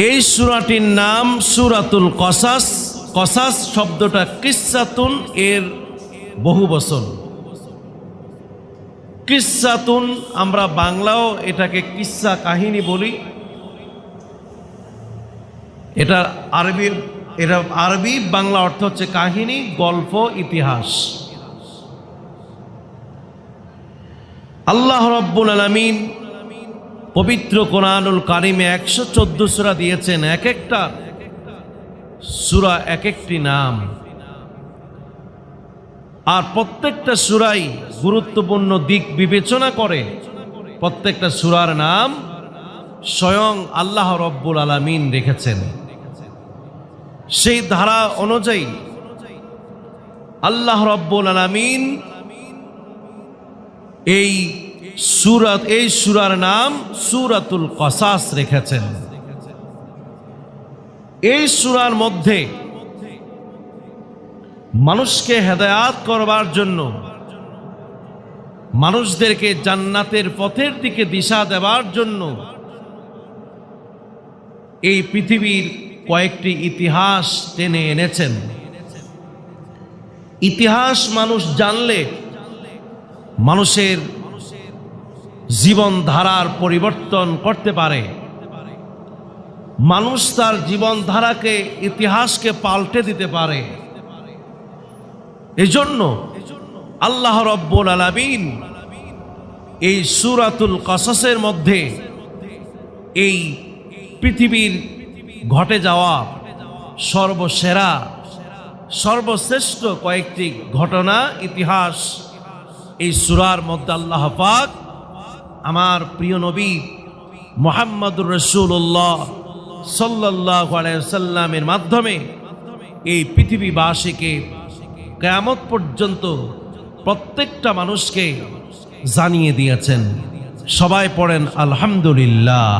এই সূরাটির নাম সূরাতুল কসাস। কসাস শব্দটা কিসসাতুন এর বহু বচন। কিসসাতুন আমরা বাংলাও এটাকে কিসসা কাহিনী বলি। এটা আরবি বাংলা অর্থ হচ্ছে কাহিনী, গল্প, ইতিহাস। আল্লাহ রাব্বুল আলামিন পবিত্র কোরআনুল কারিমে 114 সূরা দিয়েছেন। এক একটা সূরা এক একটি নাম, আর প্রত্যেকটা সূরাই গুরুত্বপূর্ণ দিক বিবেচনা করে। প্রত্যেকটা সূরার নাম স্বয়ং আল্লাহ রাব্বুল আলামিন রেখেছেন। সেই ধারা অনুযায়ী আল্লাহ রাব্বুল আলামিন এই সূরার নাম সূরাতুল কসাস রেখেছেন। এই সূরার মধ্যে মানুষকে হেদায়েত করবার জন্য, মানুষদেরকে জান্নাতের পথের দিকে দিশা দেওয়ার জন্য এই পৃথিবীর কয়েকটি ইতিহাস টেনে এনেছেন। ইতিহাস মানুষ জানলে মানুষের জীবনধারার পরিবর্তন করতে পারে। মানুষ তার জীবনধারাকে, ইতিহাসকে পাল্টে দিতে পারে। এজন্য আল্লাহ রাব্বুল আলামিন এই সূরাতুল কসাসের মধ্যে এই পৃথিবীর ঘটে যাওয়া সর্বসেরা, সর্বশ্রেষ্ঠ কয়েকটি ঘটনা, ইতিহাস এই সূরার মধ্যে আল্লাহ পাক আমার প্রিয় নবী মুহাম্মদুর রাসূলুল্লাহ সাল্লাল্লাহু আলাইহি ওয়াসাল্লামের মাধ্যমে এই পৃথিবীবাসীকে কিয়ামত পর্যন্ত প্রত্যেকটা মানুষকে জানিয়ে দিয়েছেন। সবাই পড়েন আলহামদুলিল্লাহ।